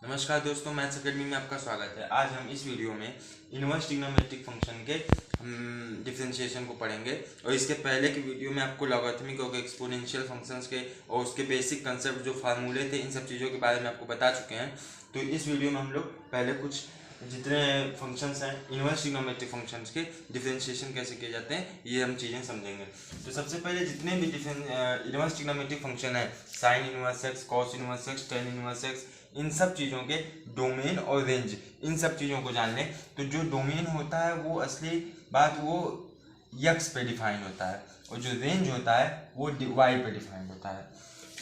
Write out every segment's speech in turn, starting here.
नमस्कार दोस्तों, maths academy में आपका स्वागत है। आज हम इस वीडियो में इनवर्स ट्रिग्नोमेट्रिक फंक्शन के हम डिफरेंशिएशन को पढ़ेंगे। और इसके पहले की वीडियो में आपको लॉगरिथमिक और एक्सपोनेंशियल फंक्शंस के और उसके बेसिक कंसेप्ट जो फार्मूले थे, इन सब चीज़ों के बारे में आपको बता चुके हैं। तो इस वीडियो में हम लोग पहले कुछ जितने फंक्शंस हैं इनवर्स ट्रिग्नोमेट्रिक फंक्शंस के डिफरेंशिएशन कैसे किए जाते हैं, ये हम चीज़ें समझेंगे। तो सबसे पहले जितने भी इनवर्स ट्रिग्नोमेट्रिक फंक्शन है, sine inverse x, cos inverse x, tan inverse x, इन सब चीज़ों के डोमेन और रेंज, इन सब चीज़ों को जान लें। तो जो डोमेन होता है वो असली बात वो यक्स पे डिफाइन होता है, और जो रेंज होता है वो वाई पे डिफाइन होता है।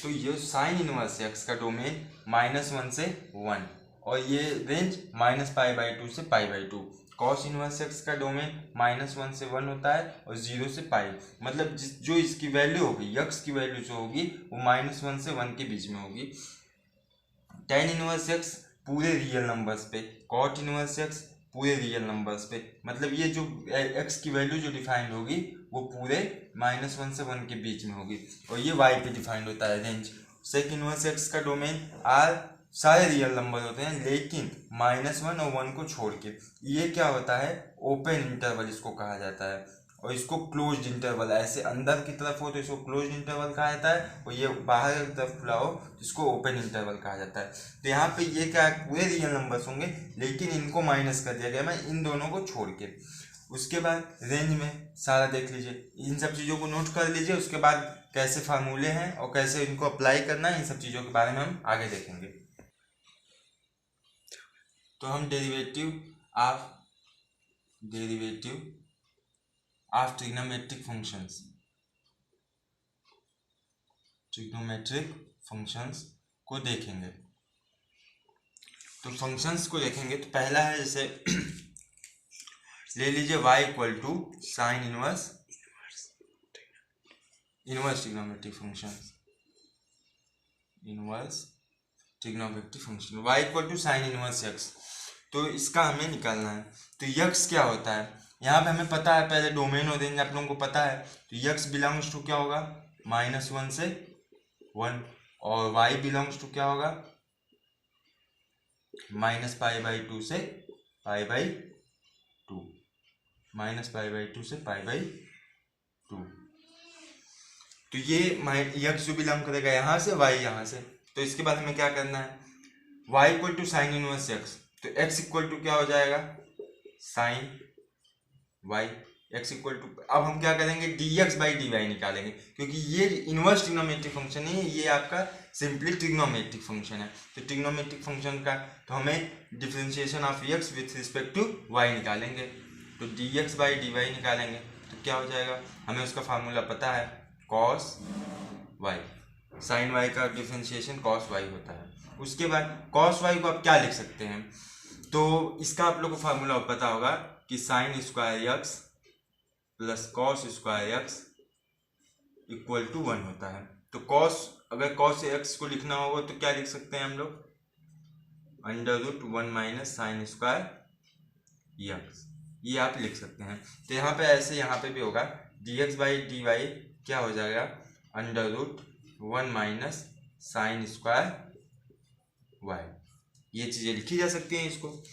तो ये साइन इनवर्स एक्स का डोमेन -1 से 1, और ये रेंज -π/2 से π/2। कॉस इनवर्स एक्स का डोमेन -1 से 1 होता है और 0 से पाई, मतलब जो इसकी वैल्यू होगी, यक्स की वैल्यू जो होगी वो -1 से 1 के बीच में होगी। टेन इनवर्स एक्स पूरे रियल नंबर्स पे, कॉट इनवर्स एक्स पूरे रियल नंबर्स पे, मतलब ये जो एक्स की वैल्यू जो डिफाइंड होगी वो पूरे -1 से 1 के बीच में होगी, और ये वाई पे डिफाइंड होता है रेंज। सेक इनवर्स एक्स का डोमेन आर सारे रियल नंबर होते हैं, लेकिन -1 और 1 को छोड़ के। ये क्या होता है, ओपन इंटरवल इसको कहा जाता है, और इसको क्लोज्ड इंटरवल, ऐसे अंदर की तरफ हो तो इसको क्लोज्ड इंटरवल कहा जाता है, और ये बाहर की तरफ खुला हो तो इसको ओपन इंटरवल कहा जाता है। तो यहाँ पे ये क्या है, पूरे रियल नंबर्स होंगे, लेकिन इनको माइनस कर दिया गया मैं इन दोनों को छोड़ के। उसके बाद रेंज में सारा देख लीजिए, इन सब चीज़ों को नोट कर लीजिए। उसके बाद कैसे फार्मूले हैं और कैसे इनको अप्लाई करना है, इन सब चीज़ों के बारे में हम आगे देखेंगे। तो हम डेरिवेटिव ऑफ ट्रिग्नोमेट्रिक फंक्शंस को देखेंगे। तो फंक्शंस को देखेंगे तो पहला है, जैसे ले लीजिए y equal to sine inverse trigonometric function y equal to sine inverse x। तो इसका हमें निकालना है। तो यक्स क्या होता है, यहाँ पे हमें पता है, पहले डोमेन और रेंज आप लोगों को पता है। तो यक्स बिलोंग्स टू क्या होगा, -1 से 1, और y बिलोंग्स टू क्या होगा, -π/2 से π/2, -π/2 से π/2। तो ये यक्स जो बिलोंग करेगा यहाँ से, y यहाँ से। तो इसके बाद हमें क्या करना है, y equal to sine inverse X. तो x इक्वल टू क्या हो जाएगा, sine y। x equal to, अब हम क्या करेंगे, dx/dy निकालेंगे, क्योंकि ये इनवर्स ट्रिग्नोमेट्रिक फंक्शन है, ये आपका सिंपली ट्रिग्नोमेट्रिक फंक्शन है। तो ट्रिग्नोमेट्रिक फंक्शन का तो हमें differentiation of x with respect to y निकालेंगे। तो dx/dy निकालेंगे तो क्या हो जाएगा, हमें उसका फार्मूला पता है, cos y। साइन y का डिफरेंशिएशन cos y होता है। उसके बाद cos y को आप क्या लिख सकते हैं, तो इसका आप लोग को फार्मूला पता होगा कि sine square X plus cos square X equal to 1 होता है। तो कॉस, अगर कॉस एक्स को लिखना होगा तो क्या लिख सकते हैं हम लोग, √1 - साइन स्क्वायर एक्स, ये आप लिख सकते हैं। तो यहाँ पे ऐसे यहाँ पे भी होगा, dx/dy क्या हो जाएगा, √1 - साइन स्क्वायर y। ये चीज़ें लिखी जा सकती हैं इसको।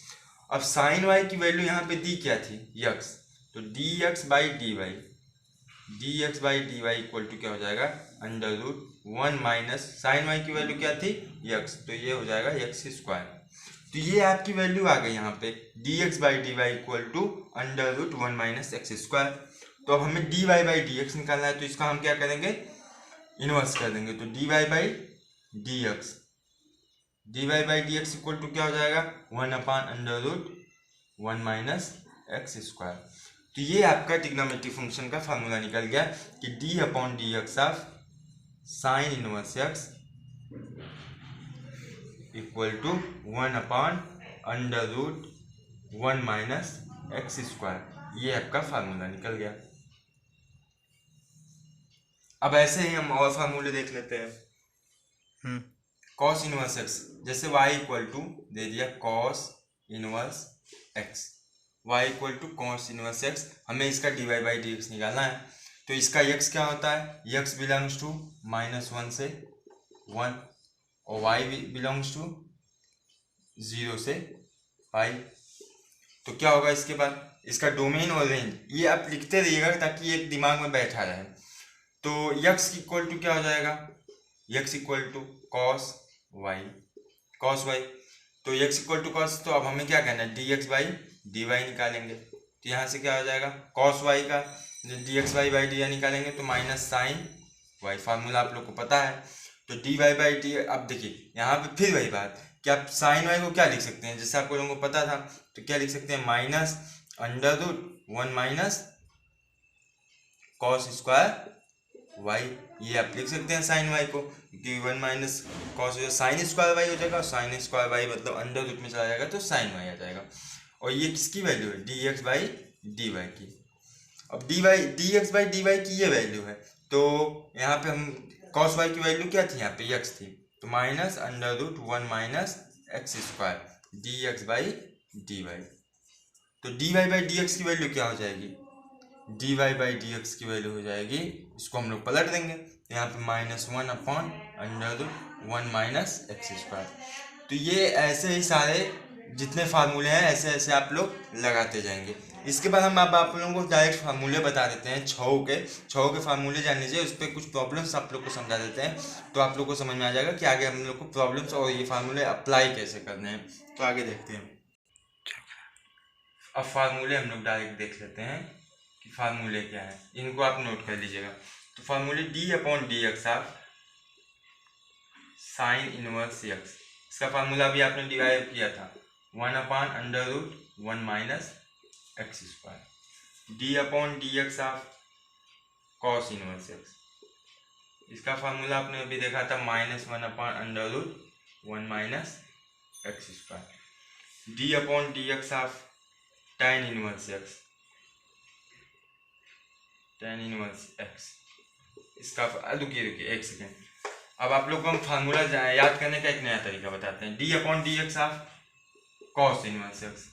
अब साइन y की वैल्यू यहाँ पे दी क्या थी, यक्स। तो dx/dy इक्वल टू क्या हो जाएगा, √1 - साइन y की वैल्यू क्या थी, यक्स, तो ये हो जाएगा x²। तो ये आपकी वैल्यू आ गई यहाँ पे, dx/dy इक्वल टू √1 - x²। तो अब हमें dy/dx निकालना है, तो इसका हम क्या करेंगे, इनवर्स कर देंगे। तो dy/dx इक्वल टू क्या हो जाएगा, 1/√1 - x²। तो ये आपका ट्रिग्नोमेट्रिक फंक्शन का फार्मूला निकल गया कि d/dx of sine inverse X equal to 1/√1 - x²। ये आपका फार्मूला निकल गया। अब ऐसे ही हम और फार्मूले देख लेते हैं। कॉस इनवर्स एक्स, जैसे y इक्वल टू दे दिया cos inverse X, y equal to cos inverse X, हमें इसका dy/dx निकालना है। तो इसका x क्या होता है, x बिलोंग्स टू -1 से 1, और y बिलोंग्स टू 0 से पाई। तो क्या होगा इसके बाद, इसका डोमेन और रेंज ये आप लिखते रहिएगा ताकि ये दिमाग में बैठा रहे। तो यक्स इक्वल टू क्या हो जाएगा, X equal to cos Y, cos Y. तो यक्स इक्वल टू कॉस, तो अब हमें क्या करना है, D x by D Y निकालेंगे। तो यहाँ से क्या हो जाएगा, कॉस वाई का D X Y by D Y निकालेंगे तो माइनस साइन वाई, फार्मूला आप लोग को पता है। तो डी वाई बाई डी, अब देखिए यहाँ पे फिर वही बात कि आप साइन वाई को क्या लिख सकते हैं, जैसे आपको लोगों को पता था, तो क्या लिख सकते हैं, minus under root 1 minus cos square Y. ये आप लिख सकते हैं साइन वाई को, क्योंकि 1 minus cos sine square Y हो जाएगा, साइन स्क्वायर वाई मतलब अंडर रूट में चला जाएगा तो साइन वाई आ जाएगा। और ये किसकी वैल्यू है, D x by D Y की। अब D x by D Y की ये वैल्यू है, तो यहाँ पे हम कॉस वाई की वैल्यू क्या थी, यहाँ पे यक्स थी, तो minus under root 1 minus x square d x by D y. तो d Y by D x की वैल्यू क्या हो जाएगी, d Y by D x की वैल्यू हो जाएगी, इसको हम लोग पलट देंगे, यहाँ पे minus 1 upon under root 1 minus x square. तो ये ऐसे ही सारे जितने फार्मूले हैं ऐसे ऐसे आप लोग लगाते जाएंगे। इसके बाद हम आप लोगों को डायरेक्ट फार्मूले बता देते हैं, छः के फार्मूले जान लीजिए, उस पर कुछ प्रॉब्लम्स आप लोग को समझा देते हैं, तो आप लोग को समझ में आ जाएगा कि आगे हम लोग को प्रॉब्लम्स और ये फार्मूले अप्लाई कैसे करने हैं। तो आगे देखते हैं। अब फार्मूले हम लोग डायरेक्ट देख लेते हैं कि फार्मूले क्या है, इनको आप नोट कर लीजिएगा। तो फार्मूले D upon D x of sine inverse X, इसका फार्मूला भी आपने डिराइव किया था, 1 upon under root 1 minus x square, D upon D x of cos inverse X, इसका फार्मूला आपने अभी देखा था, minus 1 upon under root 1 minus x square, D upon D x of tan inverse X, tan inverse X, इसका रुकिए एक second, अब आप लोग को हम फार्मूला याद करने का एक नया तरीका बताते हैं, D upon D x of cos inverse x,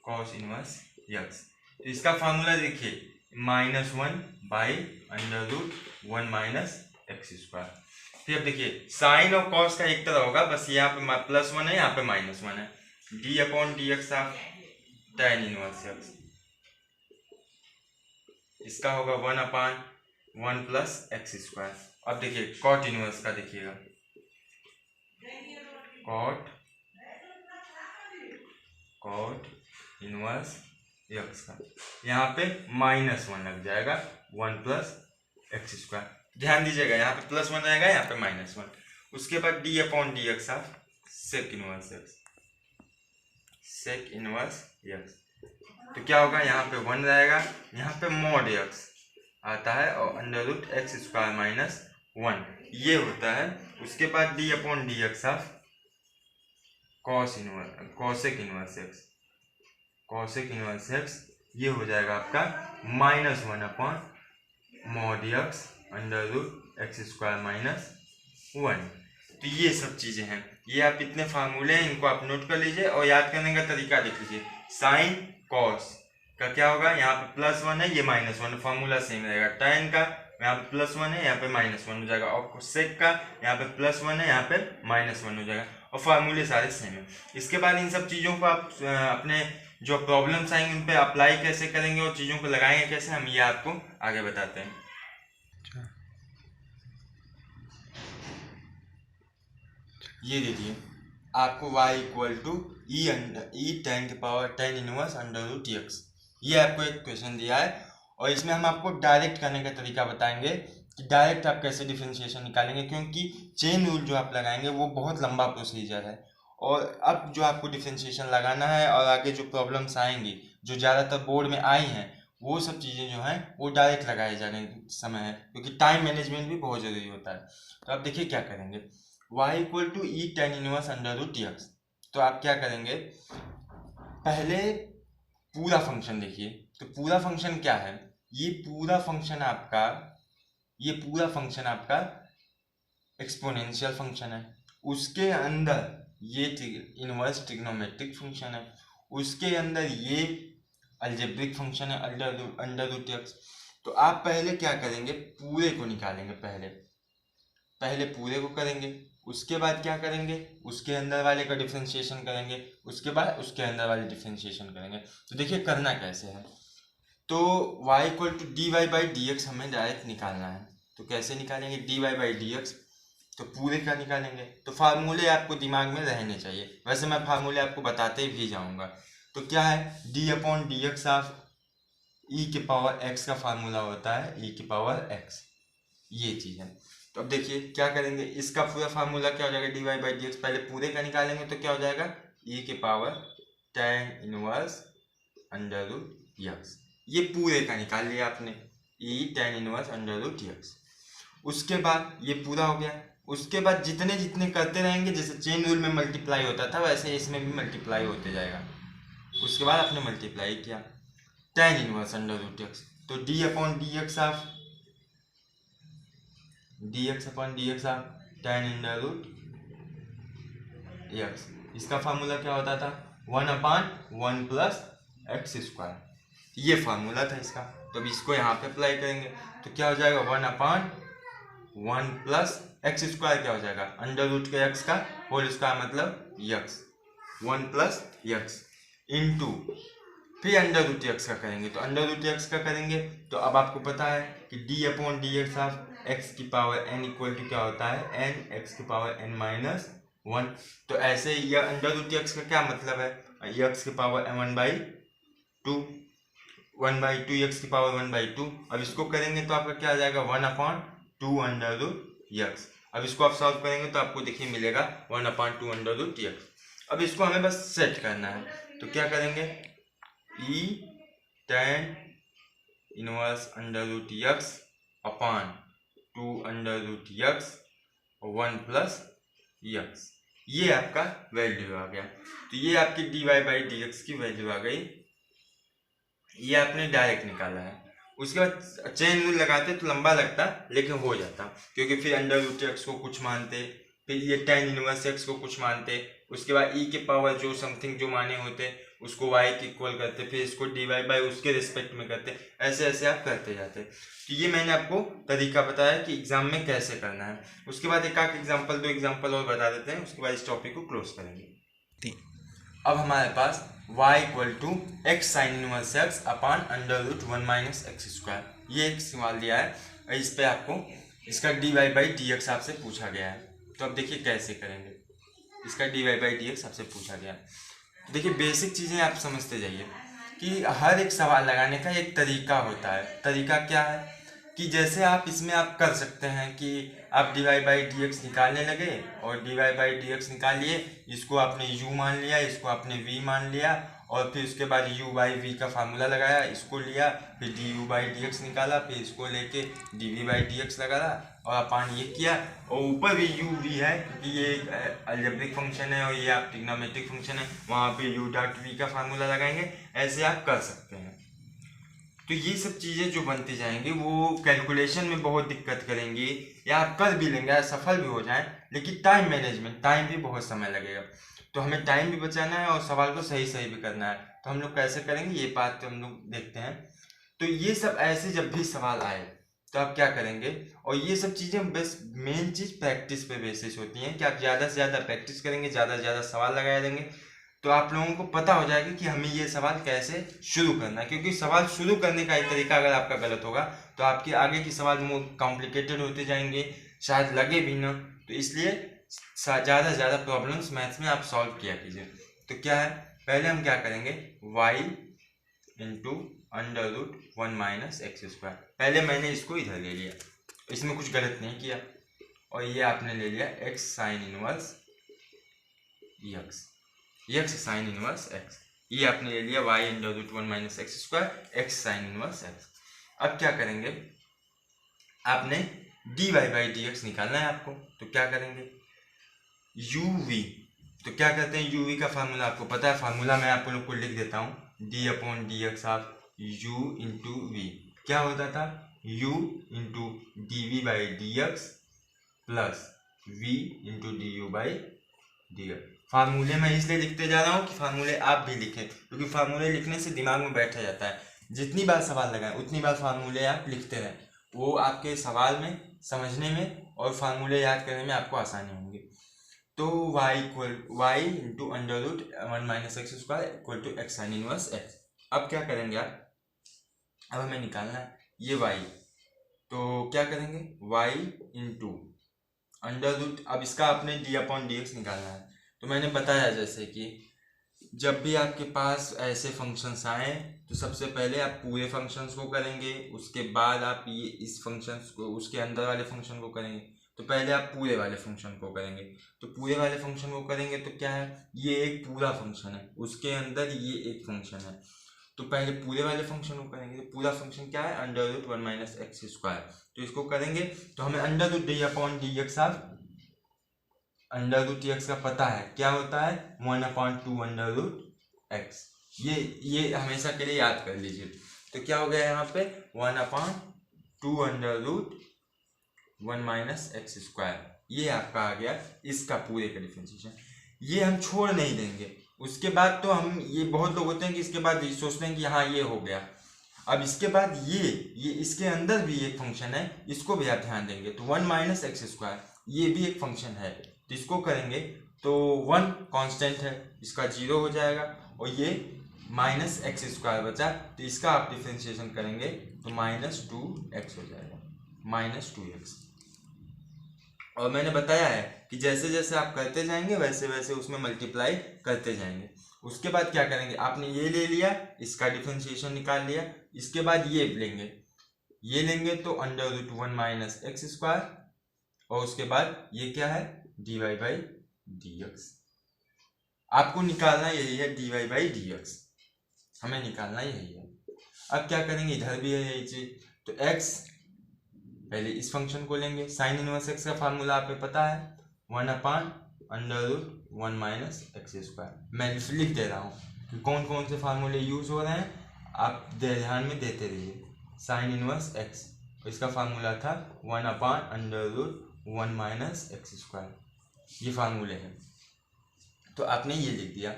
cos inverse X. तो इसका फार्मूला देखिए, minus 1 by under root 1 minus x square. फिर अब देखिए साइन और कॉस का एक तरह होगा, बस यहाँ पे प्लस 1 है, यहाँ पे माइनस 1 है, d upon D x of tan inverse X, इसका होगा 1 अपान 1 प्लस एक्स स्क्वायर। अब देखिए कॉट इनवर्स का देखिएगा, कॉट इनवर्स एक्स का यहाँ पे माइनस 1 लग जाएगा, 1 प्लस एक्स स्क्वायर। ध्यान दीजिएगा यहाँ पे प्लस 1 रहेगा, यहाँ पे माइनस 1। उसके बाद D upon D x of sec inverse X, sec inverse X, तो क्या होगा, यहाँ पे 1 रहेगा, यहाँ पे मॉड एक्स आता है और under root X square minus 1 ये होता है। उसके बाद D upon D x of cosec inverse X, cosec inverse X ये हो जाएगा आपका minus 1 upon mod X under root X square minus 1। तो ये सब चीज़ें हैं, ये आप इतने फार्मूले हैं, इनको आप नोट कर लीजिए और याद करने का तरीका देख लीजिए। साइन कॉस का क्या होगा, यहाँ पे प्लस 1 है, ये माइनस 1, फार्मूला सेम रहेगा। tan का यहाँ पे प्लस 1 है, यहाँ पे माइनस 1 हो जाएगा, और सेक का यहाँ पे प्लस 1 है, यहाँ पे माइनस 1 हो जाएगा, और फार्मूले सारे सेम है। इसके बाद इन सब चीज़ों को आप अपने जो प्रॉब्लम्स आएंगे उन पे अप्लाई कैसे करेंगे और चीज़ों को लगाएंगे कैसे, हम ये आपको आगे बताते हैं। ये देखिए आपको y equal to E tan के power tan inverse under root X, ये आपको एक क्वेश्चन दिया है और इसमें हम आपको डायरेक्ट करने का तरीका बताएंगे कि डायरेक्ट आप कैसे डिफरेंशिएशन निकालेंगे, क्योंकि चेन रूल जो आप लगाएंगे वो बहुत लंबा प्रोसीजर है। और अब जो आपको डिफरेंशिएशन लगाना है और आगे जो प्रॉब्लम्स आएंगी जो ज़्यादातर बोर्ड में आई हैं वो सब चीज़ें जो हैं वो डायरेक्ट लगाए जाने समय है, क्योंकि टाइम मैनेजमेंट भी बहुत ज़रूरी होता है। तो आप देखिए क्या करेंगे, y equal to E tan inverse under root x. तो आप क्या करेंगे, पहले पूरा फंक्शन देखिए, तो पूरा फंक्शन क्या है, ये पूरा फंक्शन आपका एक्सपोनेंशियल फंक्शन है, उसके अंदर ये इनवर्स ट्रिग्नोमेट्रिक फंक्शन है, उसके अंदर ये अलजेब्रिक फंक्शन है अंडर रूट एक्स। तो आप पहले क्या करेंगे, पूरे को निकालेंगे, पहले पूरे को करेंगे, उसके बाद क्या करेंगे, उसके अंदर वाले का डिफरेंशिएशन करेंगे, उसके बाद उसके अंदर वाले डिफरेंशिएशन करेंगे। तो देखिए करना कैसे है, तो y equal to D Y by D X हमें डायरेक्ट निकालना है। तो कैसे निकालेंगे, D Y by D x तो पूरे का निकालेंगे। तो फार्मूले आपको दिमाग में रहने चाहिए, वैसे मैं फार्मूले आपको बताते भी जाऊंगा। तो क्या है, d upon D x of e के पावर एक्स का फार्मूला होता है ई के पावर एक्स, ये चीज़ है। तो अब देखिए क्या करेंगे, इसका पूरा फार्मूला क्या हो जाएगा, D Y by D X पहले पूरे का निकालेंगे तो क्या हो जाएगा, ई के power tan inverse under root X, ये पूरे का निकाल लिया आपने, E tan inverse under root X. उसके बाद ये पूरा हो गया, उसके बाद जितने जितने करते रहेंगे, जैसे चेन रूल में मल्टीप्लाई होता था वैसे इसमें भी मल्टीप्लाई होते जाएगा। उसके बाद आपने मल्टीप्लाई किया tan inverse under root x, तो d upon D x of dx upon D x of tan under root x, इसका फार्मूला क्या होता था, 1/1 प्लस एक्स स्क्वायर, ये फार्मूला था इसका। तो अब इसको यहाँ पे अप्लाई करेंगे तो क्या हो जाएगा, 1/1 प्लस एक्स स्क्वायर क्या हो जाएगा, अंडर रूट के एक्स का होल स्क्वायर मतलब एक्स, 1 प्लस एक्स इंटू फिर अंडर रूट एक्स का करेंगे। तो अंडर रूट एक्स का करेंगे तो अब आपको पता है कि D upon D x of x की पावर एन इक्वल टू क्या होता है, एन एक्स की पावर एन माइनस 1। तो ऐसे यह अंडर रूट एक्स का क्या मतलब है, एक्स की पावर 1/2, 1/2 एक्स की पावर 1/2। अब इसको करेंगे तो आपका क्या आ जाएगा, 1/2 अंडर रूट एक्स। अब इसको आप सॉल्व करेंगे तो आपको देखिए मिलेगा 1/2 अंडर रूट एक्स। अब इसको हमें बस सेट करना है, तो क्या करेंगे, E tan inverse under root X upon 2 under root X 1 plus X, ये आपका वैल्यू आ गया। तो ये आपकी D Y by D x की वैल्यू आ गई, ये आपने डायरेक्ट निकाला है। उसके बाद चेन रूल लगाते तो लंबा लगता लेकिन हो जाता, क्योंकि फिर अंडर रूट एक्स को कुछ मानते, फिर ये tan इनवर्स एक्स को कुछ मानते, उसके बाद ई के पावर जो समथिंग जो माने होते उसको y के इक्वल करते, फिर इसको डी वाई बाई उसके रिस्पेक्ट में करते, ऐसे ऐसे आप करते जाते। तो ये मैंने आपको तरीका बताया कि एग्जाम में कैसे करना है। उसके बाद एक आध एग्जाम्पल, 2 एग्जाम्पल और बता देते हैं, उसके बाद इस टॉपिक को क्लोज करेंगे। अब हमारे पास y equal to X sine inverse X upon under root 1 minus x square, ये एक सवाल दिया है, इस पे आपको इसका D Y by D X आपसे पूछा गया है। तो अब देखिए कैसे करेंगे, इसका D Y by D X आपसे पूछा गया है। देखिए बेसिक चीज़ें आप समझते जाइए कि हर एक सवाल लगाने का एक तरीका होता है। तरीका क्या है कि जैसे आप इसमें आप कर सकते हैं कि आप D Y by D X निकालने लगे और D Y by D X निकाल लिए, इसको आपने u मान लिया, इसको आपने v मान लिया, और फिर उसके बाद u बाई v का फार्मूला लगाया, इसको लिया, फिर D U by D X निकाला, फिर इसको लेके D V by D X लगाया और अपान ये किया, और ऊपर भी u v है क्योंकि ये एक अलजेब्रिक फंक्शन है और ये आप ट्रिग्नोमेट्रिक फंक्शन है, वहाँ पे u डॉट v का फार्मूला लगाएंगे, ऐसे आप कर सकते हैं। तो ये सब चीज़ें जो बनती जाएंगी वो कैलकुलेशन में बहुत दिक्कत करेंगी, या आप कर भी लेंगे, या सफल भी हो जाएं, लेकिन टाइम मैनेजमेंट, टाइम भी बहुत समय लगेगा। तो हमें टाइम भी बचाना है और सवाल को सही सही भी करना है। तो हम लोग कैसे करेंगे ये बात तो हम लोग देखते हैं। तो ये सब ऐसे जब भी सवाल आए तो आप क्या करेंगे, और ये सब चीज़ें बस मेन चीज़ प्रैक्टिस पे बेसिस होती हैं कि आप ज़्यादा से ज़्यादा प्रैक्टिस करेंगे, ज़्यादा से ज़्यादा सवाल लगाया देंगे, तो आप लोगों को पता हो जाएगा कि हमें ये सवाल कैसे शुरू करना है। क्योंकि सवाल शुरू करने का एक तरीका अगर आपका गलत होगा तो आपके आगे के सवाल कॉम्प्लिकेटेड होते जाएंगे, शायद लगे भी ना। तो इसलिए ज़्यादा से ज़्यादा प्रॉब्लम्स मैथ्स में आप सॉल्व किया कीजिए। तो क्या है, पहले हम क्या करेंगे, y into under root 1 minus x square, पहले मैंने इसको इधर ले लिया, इसमें कुछ गलत नहीं किया, और ये आपने ले लिया X sine inverse X, X sine inverse X, ये आपने ले लिया y under root 1 minus x square X sine inverse X. अब क्या करेंगे, आपने D Y by D X निकालना है आपको। तो क्या करेंगे, यू वी, तो क्या कहते हैं यू वी का फार्मूला आपको पता है, फार्मूला मैं आप लोग को लिख देता हूँ, D upon D x of U into V क्या होता था, U into D V by D X plus V into D U by D X. फार्मूले मैं इसलिए लिखते जा रहा हूँ कि फार्मूले आप भी लिखें, क्योंकि फार्मूले लिखने से दिमाग में बैठा जाता है। जितनी बार सवाल लगाएं उतनी बार फार्मूले आप लिखते रहें, वो आपके सवाल में समझने में और फार्मूले याद करने में आपको आसानी होंगी। तो y into under root 1 minus x square equal to X sine inverse X. अब क्या करेंगे आप, अब हमें निकालना है ये y, तो क्या करेंगे y इंटू अंडर रूट, अब इसका आपने डी अपॉन डी एक्स निकालना है। तो मैंने बताया जैसे कि जब भी आपके पास ऐसे फंक्शंस आए तो सबसे पहले आप पूरे फंक्शंस को करेंगे, उसके बाद आप ये इस फंक्शंस को उसके अंदर वाले फंक्शन को करेंगे। तो पहले आप पूरे वाले फंक्शन को करेंगे, तो पूरे वाले फंक्शन को करेंगे तो क्या है, ये एक पूरा फंक्शन है, उसके अंदर ये एक फंक्शन है। तो पहले पूरे वाले फंक्शन को करेंगे, तो पूरा फंक्शन क्या है, under root 1 minus x square. तो इसको करेंगे तो हमें under root d upon D x, आप अंडर रूट एक्स का पता है क्या होता है, 1/2 अंडर रूट एक्स। ये हमेशा के लिए याद कर लीजिए। तो क्या हो गया यहाँ पे 1/2 under root 1 minus x square, ये आपका आ गया इसका पूरे का डिफरेंशिएशन। ये हम छोड़ नहीं देंगे, उसके बाद तो हम, ये बहुत लोग होते हैं कि इसके बाद ये सोचते हैं कि हाँ ये हो गया। अब इसके बाद ये इसके अंदर भी एक फंक्शन है, इसको भी आप ध्यान देंगे। तो 1 माइनस एक्स स्क्वायर ये भी एक फंक्शन है, तो इसको करेंगे तो 1 कांस्टेंट है, इसका 0 हो जाएगा, और ये माइनस एक्स स्क्वायर बचा, तो इसका आप डिफरेंशिएशन करेंगे तो -2x हो जाएगा, -2x। और मैंने बताया है कि जैसे जैसे आप करते जाएंगे वैसे वैसे उसमें मल्टीप्लाई करते जाएंगे। उसके बाद क्या करेंगे, आपने ये ले लिया, इसका डिफरेंशिएशन निकाल लिया, इसके बाद ये लेंगे तो under root 1 minus x square, और उसके बाद ये क्या है dy बाई डी एक्स। आपको निकालना यही है, dy बाई डी एक्स हमें निकालना यही है। अब क्या करेंगे, इधर भी है यही चीज, तो x पहले इस फंक्शन को लेंगे, साइन इनवर्स एक्स का फार्मूला आपको पता है 1/√1 माइनस एक्स स्क्वायर। मैं लिख दे रहा हूँ कि कौन कौन से फार्मूले यूज हो रहे हैं, आप ध्यान में देते रहिए। साइन इनवर्स एक्स, इसका फार्मूला था 1/√1 माइनस एक्स स्क्वायर, ये फार्मूले हैं, तो आपने ये लिख दिया।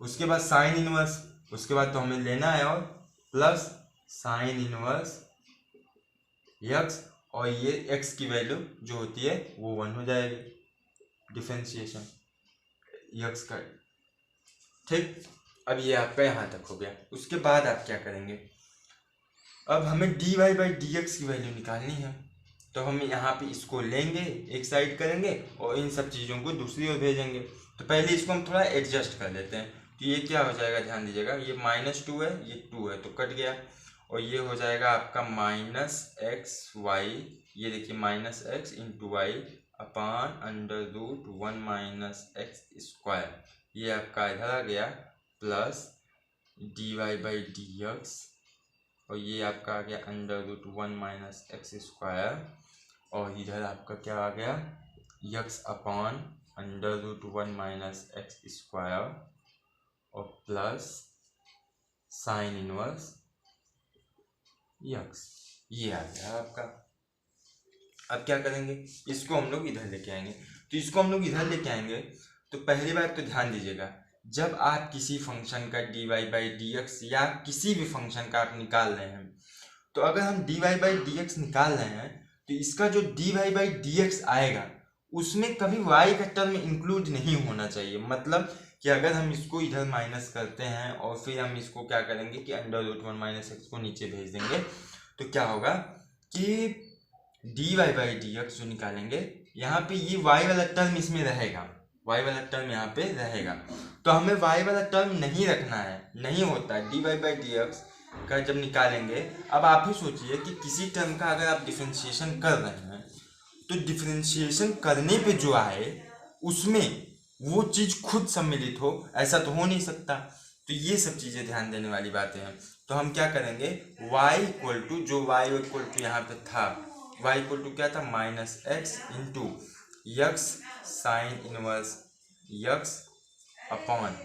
उसके बाद साइन इनवर्स, उसके बाद तो हमें लेना है, और प्लस साइन इनवर्स एक्स, और ये x की वैल्यू जो होती है वो 1 हो जाएगी, डिफरेंशिएशन x का, ठीक। अब ये आपका यहाँ तक हो गया। उसके बाद आप क्या करेंगे, अब हमें dy बाई डी एक्स की वैल्यू निकालनी है, तो हम यहाँ पे इसको लेंगे, एक साइड करेंगे और इन सब चीज़ों को दूसरी ओर भेजेंगे। तो पहले इसको हम थोड़ा एडजस्ट कर लेते हैं, तो ये क्या हो जाएगा, ध्यान दीजिएगा, ये -2 है, ये 2 है तो कट गया, और ये हो जाएगा आपका -xy, ये देखिए -x into y upon under root 1 minus x square, ये आपका इधर आ गया, plus dy by D x, और ये आपका आ गया under root 1 minus x square, और इधर आपका क्या आ गया x upon under root 1 minus x square, और प्लस साइन इनवर्स x, ये आ गया आपका। अब क्या करेंगे, इसको हम लोग इधर लेके आएंगे। तो इसको हम लोग इधर लेके आएंगे, तो पहली बात तो ध्यान दीजिएगा, जब आप किसी फंक्शन का dy बाई डी एक्स या किसी भी फंक्शन का आप निकाल रहे हैं, तो अगर हम dy बाई डी एक्स निकाल रहे हैं तो इसका जो dy बाई डी एक्स आएगा उसमें कभी y का टर्म इंक्लूड नहीं होना चाहिए। मतलब कि अगर हम इसको इधर माइनस करते हैं और फिर हम इसको क्या करेंगे कि अंडर रूट 1 माइनस एक्स को नीचे भेज देंगे, तो क्या होगा कि dy बाई डी एक्स जो निकालेंगे यहाँ पे ये y वाला टर्म इसमें रहेगा, y वाला टर्म यहाँ पे रहेगा। तो हमें y वाला टर्म नहीं रखना है, नहीं होता है dy बाई डी एक्स का जब निकालेंगे। अब आप ही सोचिए कि किसी टर्म का अगर आप डिफरेंशिएशन कर रहे हैं तो डिफरेंशिएशन करने पे जो आए उसमें वो चीज़ खुद सम्मिलित हो, ऐसा तो हो नहीं सकता। तो ये सब चीज़ें ध्यान देने वाली बातें हैं। तो हम क्या करेंगे, y इक्वल टू जो y इक्वल टू यहाँ पे था, y इक्वल टू क्या था -x into x sine inverse x upon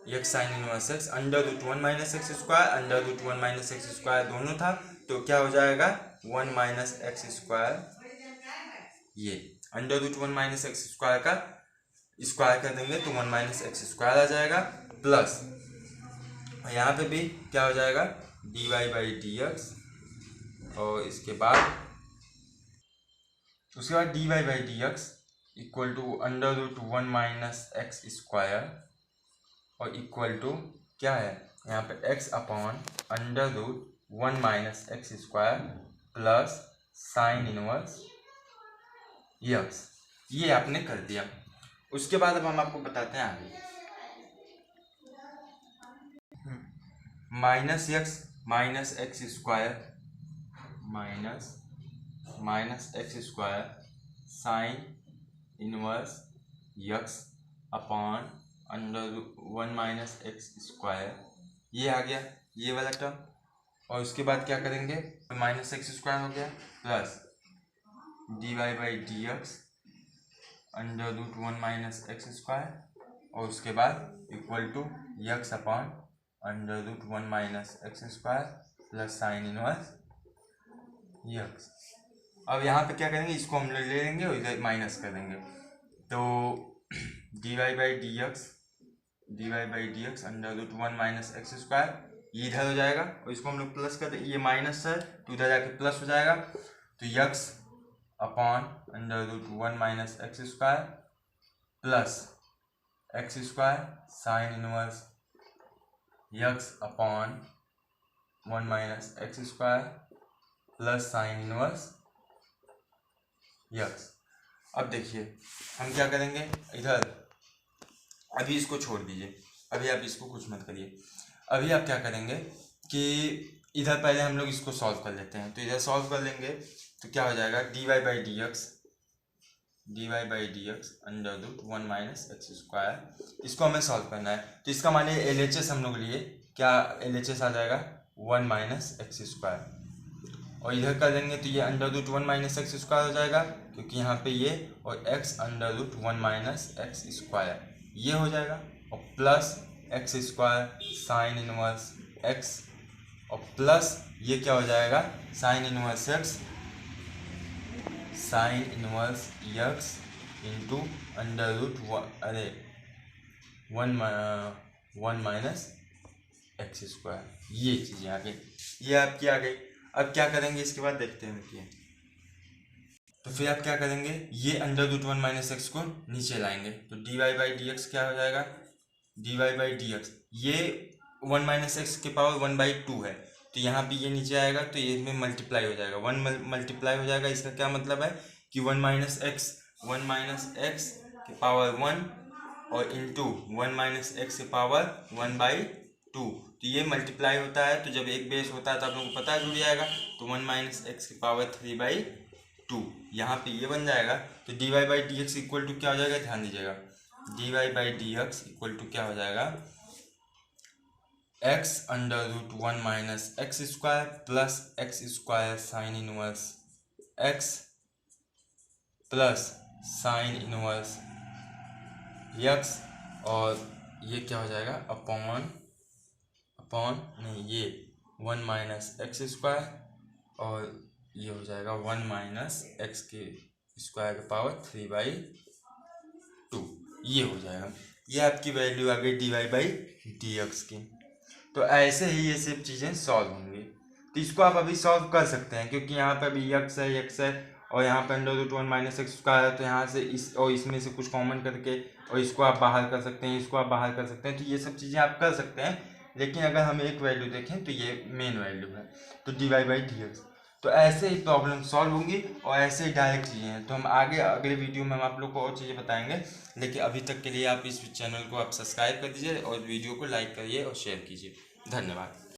x sine inverse x under root 1 minus x square, under root 1 minus x square दोनों था, तो क्या हो जाएगा 1 माइनस एक्स स्क्वायर, ये under root 1 minus x square का स्क्वायर कर देंगे तो 1 माइनस एक्स स्क्वायर आ जाएगा, प्लस यहाँ पे भी क्या हो जाएगा dy बाई डी एक्स, और उसके बाद dy by D x equal to under root 1 minus x square और इक्वल टू क्या है यहाँ पे x upon under root 1 minus x square plus sine inverse x. ये आपने कर दिया। उसके बाद अब हम आपको बताते हैं आगे minus x square minus x square sine inverse x upon under 1 minus x square, ये आ गया ये वाला टर्म। और उसके बाद क्या करेंगे, माइनस एक्स स्क्वायर हो गया plus d Y by D x under root 1 minus x square और उसके बाद equal to x upon under root 1 minus x square plus sine inverse x. अब यहाँ पे क्या करेंगे, इसको हम ले लेंगे और इधर माइनस कर देंगे, तो d Y by D x under root 1 minus x square ये इधर हो जाएगा और इसको हम लोग प्लस कर देंगे, ये माइनस है तो इधर जाके प्लस हो जाएगा, तो x upon under root 1 minus x square plus x square sine inverse x upon 1 minus x square plus sine inverse x. अब देखिए हम क्या करेंगे, इधर अभी इसको छोड़ दीजिए, अभी आप इसको कुछ मत करिए। अभी आप क्या करेंगे कि इधर पहले हम लोग इसको सॉल्व कर लेते हैं, तो इधर सॉल्व कर लेंगे तो क्या हो जाएगा, D Y by D x under root 1 minus x square, इसको हमें सॉल्व करना है। तो इसका माने एल एच एस हम लोग लिए, क्या एल एच एस आ जाएगा 1 माइनस एक्स स्क्वायर, और इधर कर देंगे तो ये under root 1 minus x square हो जाएगा क्योंकि यहाँ पे ये, और x under root 1 minus x square ये हो जाएगा, और plus x square sine inverse x, और प्लस ये क्या हो जाएगा sine inverse x into under root 1 minus x square, ये चीज़ें आ गई, ये आपकी आ गई। अब क्या करेंगे इसके बाद देखते हैं, देखिए तो फिर आप क्या करेंगे, ये अंडर रूट 1 माइनस एक्स को नीचे लाएंगे, तो d Y by D x क्या हो जाएगा, D Y by D x, ये 1 माइनस एक्स के पावर 1/2 है, तो यहाँ पे ये नीचे आएगा तो ये इसमें मल्टीप्लाई हो जाएगा, 1 मल्टीप्लाई हो जाएगा। इसका क्या मतलब है कि 1 माइनस एक्स के पावर 1 और इंटू 1 माइनस एक्स के पावर 1/2, तो ये मल्टीप्लाई होता है, तो जब एक बेस होता है तो आप लोगों को पता है जुड़ जाएगा, तो 1 माइनस एक्स की पावर 3/2 यहाँ पे ये बन जाएगा। तो d Y by D x equal to क्या हो जाएगा, ध्यान दीजिएगा, d Y by D x equal to क्या हो जाएगा, x under root 1 minus x square plus x square sine inverse x plus sine inverse x, और ये क्या हो जाएगा अपॉन नहीं, ये 1 माइनस एक्स स्क्वायर और ये हो जाएगा 1 माइनस एक्स के स्क्वायर का पावर 3/2, ये हो जाएगा। ये आपकी वैल्यू आ गई d Y by D x की। तो ऐसे ही ये सब चीज़ें सॉल्व होंगी, तो इसको आप अभी सॉल्व कर सकते हैं क्योंकि यहाँ पे अभी यक्स है और यहाँ पे under root 1 minus x square है, तो यहाँ से इस और इसमें से कुछ कॉमन करके और इसको आप बाहर कर सकते हैं, इसको आप बाहर कर सकते हैं, तो ये सब चीज़ें आप कर सकते हैं। लेकिन अगर हम एक वैल्यू देखें तो ये मेन वैल्यू है, तो d Y by D x. तो ऐसे ही प्रॉब्लम सॉल्व होंगी और ऐसे ही डायरेक्ट चीज़ें हैं। तो हम आगे अगले वीडियो में हम आप लोग को और चीज़ें बताएंगे, लेकिन अभी तक के लिए आप इस चैनल को आप सब्सक्राइब कर दीजिए और वीडियो को लाइक करिए और शेयर कीजिए। धन्यवाद।